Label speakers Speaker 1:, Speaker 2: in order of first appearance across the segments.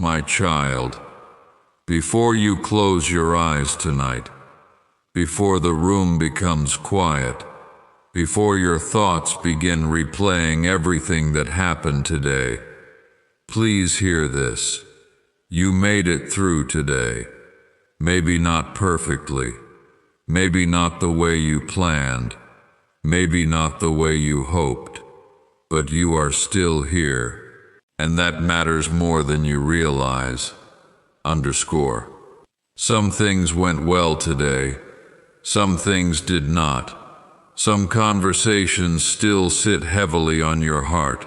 Speaker 1: My child, before you close your eyes tonight, before the room becomes quiet, before your thoughts begin replaying everything that happened today, please hear this. You made it through today. Maybe not perfectly, maybe not the way you planned, maybe not the way you hoped, but you are still here. And that matters more than you realize. Underscore. Some things went well today. Some things did not. Some conversations still sit heavily on your heart.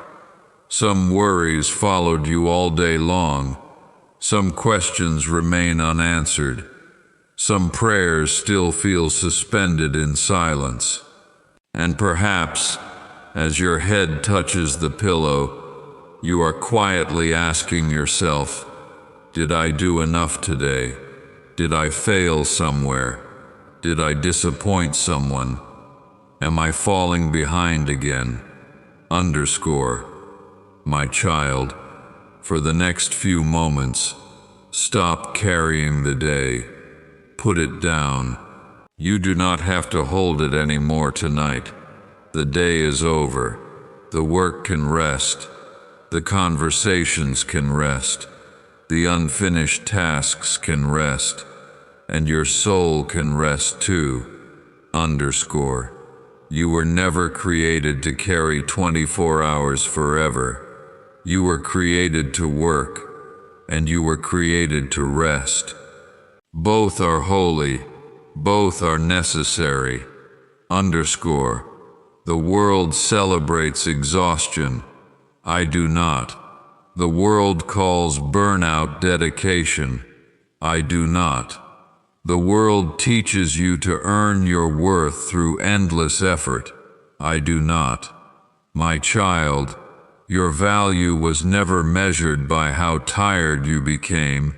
Speaker 1: Some worries followed you all day long. Some questions remain unanswered. Some prayers still feel suspended in silence. And perhaps, as your head touches the pillow, you are quietly asking yourself, did I do enough today? Did I fail somewhere? Did I disappoint someone? Am I falling behind again? Underscore. My child, for the next few moments, stop carrying the day. Put it down. You do not have to hold it anymore tonight. The day is over. The work can rest. The conversations can rest. The unfinished tasks can rest. And your soul can rest too. Underscore. You were never created to carry 24 hours forever. You were created to work, and you were created to rest. Both are holy. Both are necessary. Underscore. The world celebrates exhaustion. I do not. The world calls burnout dedication. I do not. The world teaches you to earn your worth through endless effort. I do not. My child, your value was never measured by how tired you became.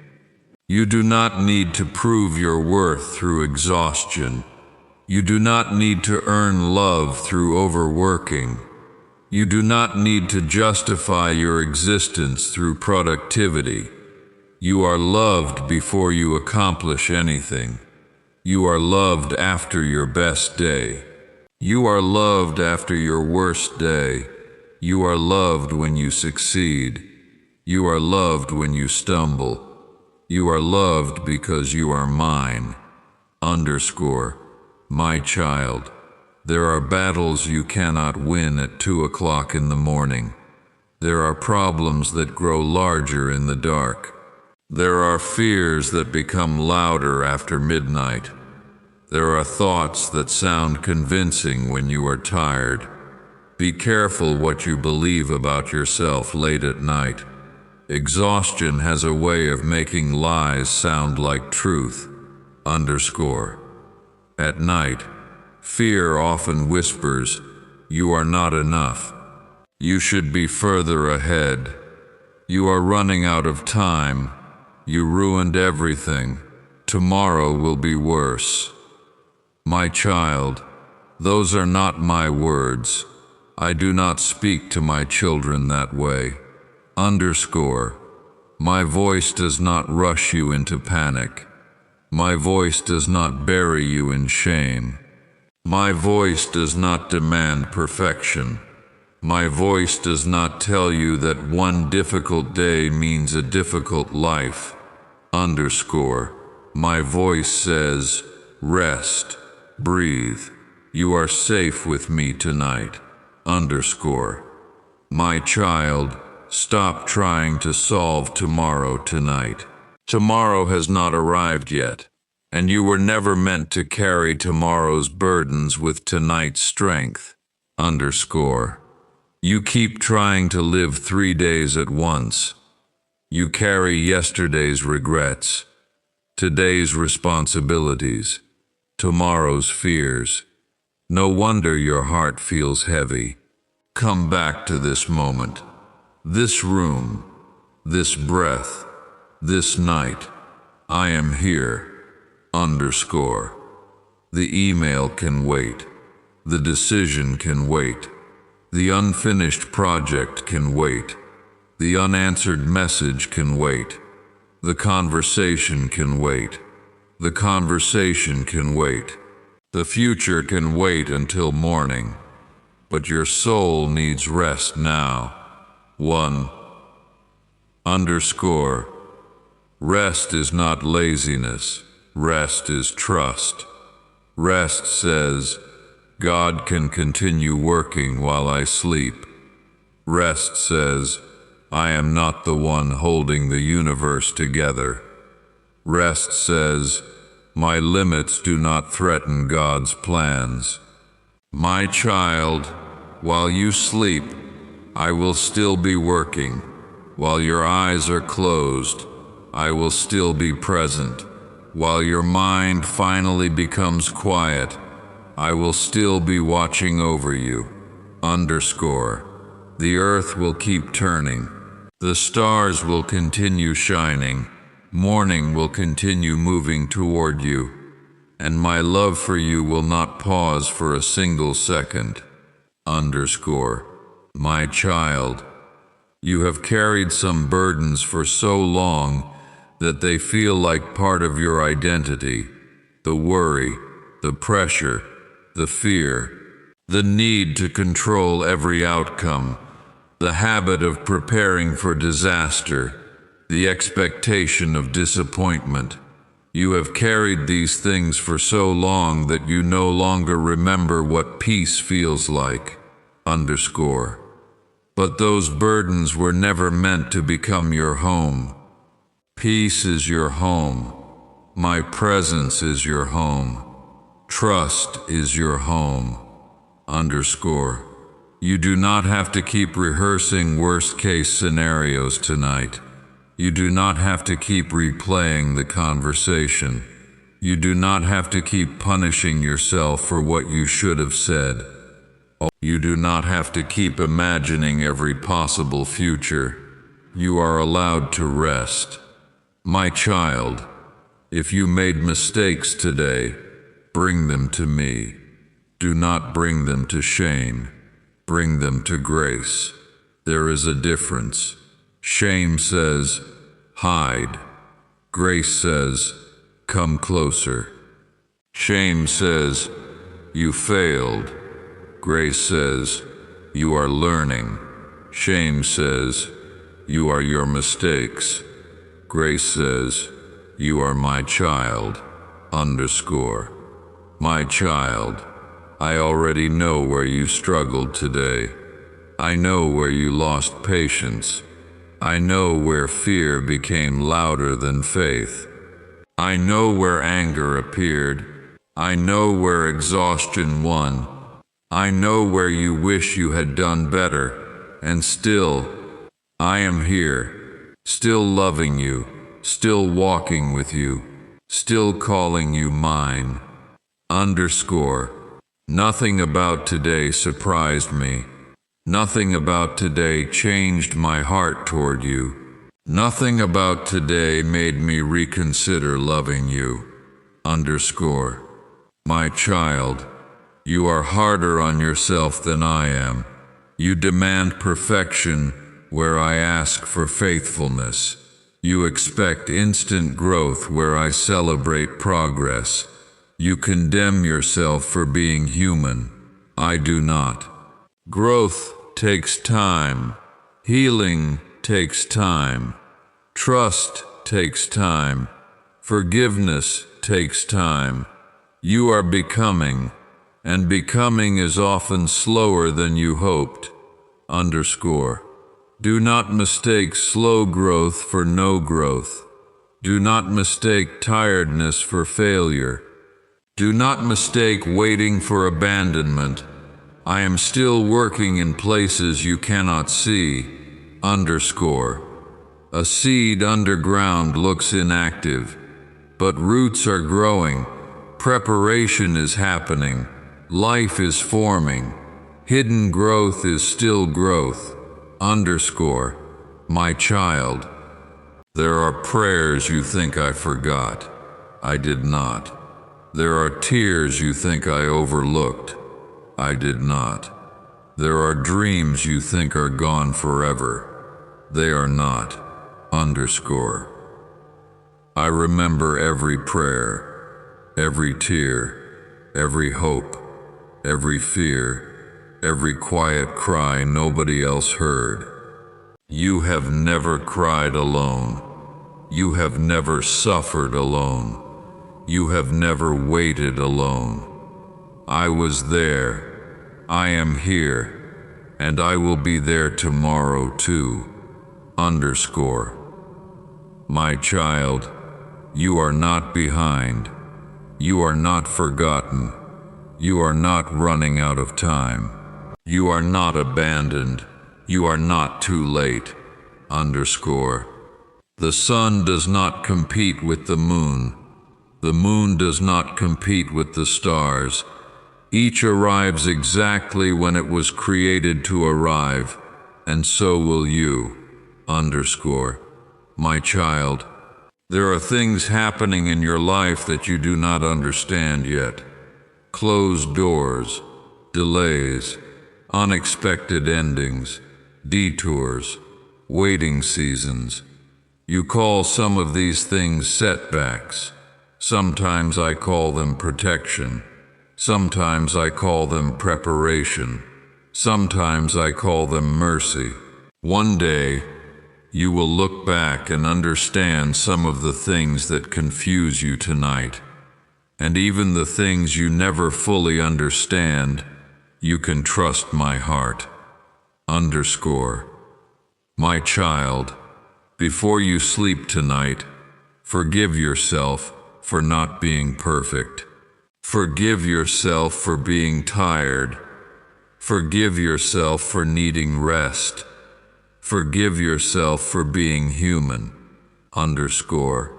Speaker 1: You do not need to prove your worth through exhaustion. You do not need to earn love through overworking. You do not need to justify your existence through productivity. You are loved before you accomplish anything. You are loved after your best day. You are loved after your worst day. You are loved when you succeed. You are loved when you stumble. You are loved because you are mine. Underscore. My child. There are battles you cannot win at 2 o'clock in the morning. There are problems that grow larger in the dark. There are fears that become louder after midnight. There are thoughts that sound convincing when you are tired. Be careful what you believe about yourself late at night. Exhaustion has a way of making lies sound like truth. Underscore. At night, fear often whispers, you are not enough. You should be further ahead. You are running out of time. You ruined everything. Tomorrow will be worse. My child, those are not my words. I do not speak to my children that way. Underscore. My voice does not rush you into panic. My voice does not bury you in shame. My voice does not demand perfection. My voice does not tell you that one difficult day means a difficult life. Underscore. My voice says, rest, breathe. You are safe with me tonight. Underscore. My child, stop trying to solve tomorrow tonight. Tomorrow has not arrived yet, and you were never meant to carry tomorrow's burdens with tonight's strength. Underscore. You keep trying to live 3 days at once. You carry yesterday's regrets, today's responsibilities, tomorrow's fears. No wonder your heart feels heavy. Come back to this moment, this room, this breath, this night. I am here. Underscore. The email can wait. The decision can wait. The unfinished project can wait. The unanswered message can wait. The conversation can wait. The conversation can wait. The future can wait until morning. But your soul needs rest now. 1. Underscore. Rest is not laziness. Rest is trust. Rest says, God can continue working while I sleep. Rest says, I am not the one holding the universe together. Rest says, my limits do not threaten God's plans. My child, while you sleep, I will still be working. While your eyes are closed, I will still be present. While your mind finally becomes quiet, I will still be watching over you. Underscore. The earth will keep turning. The stars will continue shining. Morning will continue moving toward you. And my love for you will not pause for a single second. Underscore. My child, you have carried some burdens for so long that they feel like part of your identity. The worry, the pressure, the fear, the need to control every outcome, the habit of preparing for disaster, the expectation of disappointment. You have carried these things for so long that you no longer remember what peace feels like. Underscore. But those burdens were never meant to become your home. Peace is your home. My presence is your home. Trust is your home. Underscore. You do not have to keep rehearsing worst-case scenarios tonight. You do not have to keep replaying the conversation. You do not have to keep punishing yourself for what you should have said. You do not have to keep imagining every possible future. You are allowed to rest. My child, if you made mistakes today, bring them to me. Do not bring them to shame. Bring them to grace. There is a difference. Shame says, hide. Grace says, come closer. Shame says, you failed. Grace says, you are learning. Shame says, you are your mistakes. Grace says, you are my child. Underscore. My child, I already know where you struggled today. I know where you lost patience. I know where fear became louder than faith. I know where anger appeared. I know where exhaustion won. I know where you wish you had done better, and still, I am here, still loving you, still walking with you, still calling you mine. Underscore. Nothing about today surprised me. Nothing about today changed my heart toward you. Nothing about today made me reconsider loving you. Underscore. My child, you are harder on yourself than I am. You demand perfection where I ask for faithfulness. You expect instant growth where I celebrate progress. You condemn yourself for being human. I do not. Growth takes time. Healing takes time. Trust takes time. Forgiveness takes time. You are becoming, and becoming is often slower than you hoped. Underscore. Do not mistake slow growth for no growth. Do not mistake tiredness for failure. Do not mistake waiting for abandonment. I am still working in places you cannot see. Underscore. A seed underground looks inactive, but roots are growing. Preparation is happening. Life is forming. Hidden growth is still growth. Underscore. My child. There are prayers you think I forgot. I did not. There are tears you think I overlooked. I did not. There are dreams you think are gone forever. They are not. Underscore. I remember every prayer, every tear, every hope, every fear, every quiet cry nobody else heard. You have never cried alone. You have never suffered alone. You have never waited alone. I was there. I am here. And I will be there tomorrow too. Underscore. My child, you are not behind. You are not forgotten. You are not running out of time. You are not abandoned. You are not too late. Underscore. The sun does not compete with the moon. The moon does not compete with the stars. Each arrives exactly when it was created to arrive, and so will you. Underscore. My child, there are things happening in your life that you do not understand yet. Closed doors, delays, unexpected endings, detours, waiting seasons. You call some of these things setbacks. Sometimes I call them protection. Sometimes I call them preparation. Sometimes I call them mercy. One day, you will look back and understand some of the things that confuse you tonight. And even the things you never fully understand, you can trust my heart. Underscore. My child, before you sleep tonight, forgive yourself for not being perfect. Forgive yourself for being tired. Forgive yourself for needing rest. Forgive yourself for being human. Underscore.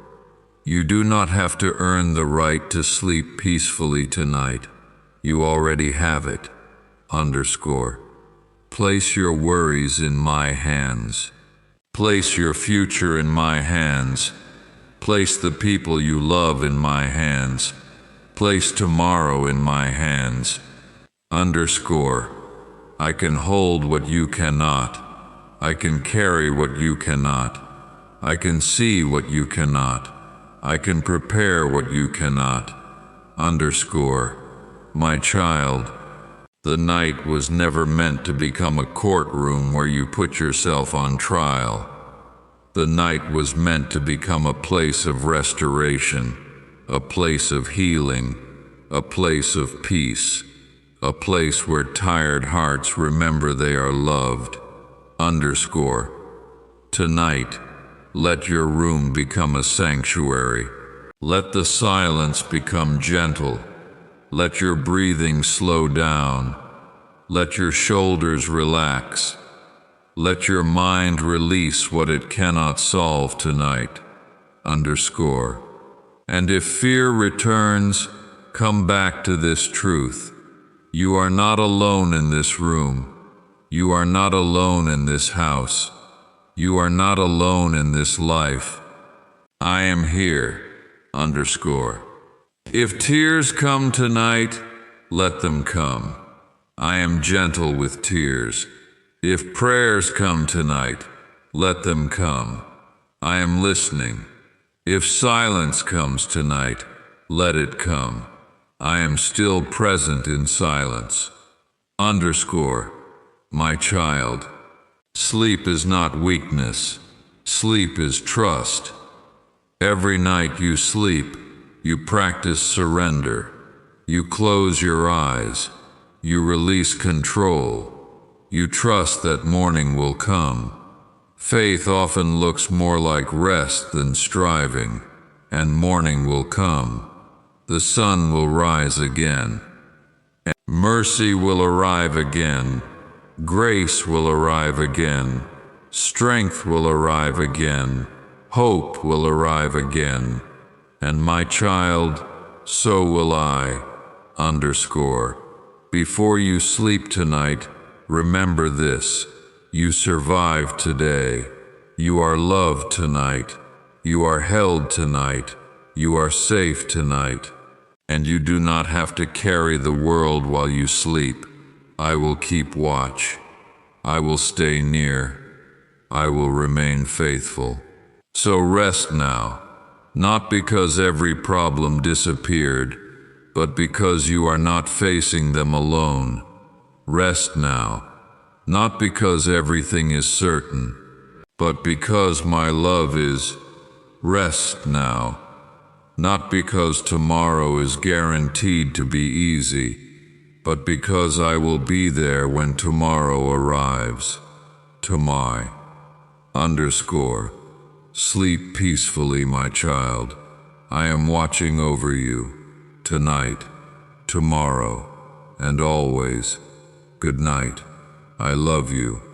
Speaker 1: You do not have to earn the right to sleep peacefully tonight. You already have it. Underscore. Place your worries in my hands. Place your future in my hands. Place the people you love in my hands. Place tomorrow in my hands. Underscore. I can hold what you cannot. I can carry what you cannot. I can see what you cannot. I can prepare what you cannot. Underscore. My child, the night was never meant to become a courtroom where you put yourself on trial. The night was meant to become a place of restoration, a place of healing, a place of peace, a place where tired hearts remember they are loved. Underscore. Tonight, let your room become a sanctuary. Let the silence become gentle. Let your breathing slow down. Let your shoulders relax. Let your mind release what it cannot solve tonight. Underscore. And if fear returns, come back to this truth. You are not alone in this room. You are not alone in this house. You are not alone in this life. I am here. Underscore. If tears come tonight, let them come. I am gentle with tears. If prayers come tonight, let them come. I am listening. If silence comes tonight, let it come. I am still present in silence. Underscore. My child, sleep is not weakness. Sleep is trust. Every night you sleep, you practice surrender. You close your eyes. You release control. You trust that morning will come. Faith often looks more like rest than striving, and morning will come. The sun will rise again. And mercy will arrive again. Grace will arrive again. Strength will arrive again. Hope will arrive again. And my child, so will I. Underscore. Before you sleep tonight, remember this. You survived today. You are loved tonight. You are held tonight. You are safe tonight. And you do not have to carry the world while you sleep. I will keep watch. I will stay near. I will remain faithful. So rest now. Not because every problem disappeared, but because you are not facing them alone. Rest now, not because everything is certain, but because my love is. Rest now, not because tomorrow is guaranteed to be easy, but because I will be there when tomorrow arrives. Tomai. Sleep peacefully, my child. I am watching over you. Tonight, tomorrow, and always. Good night. I love you.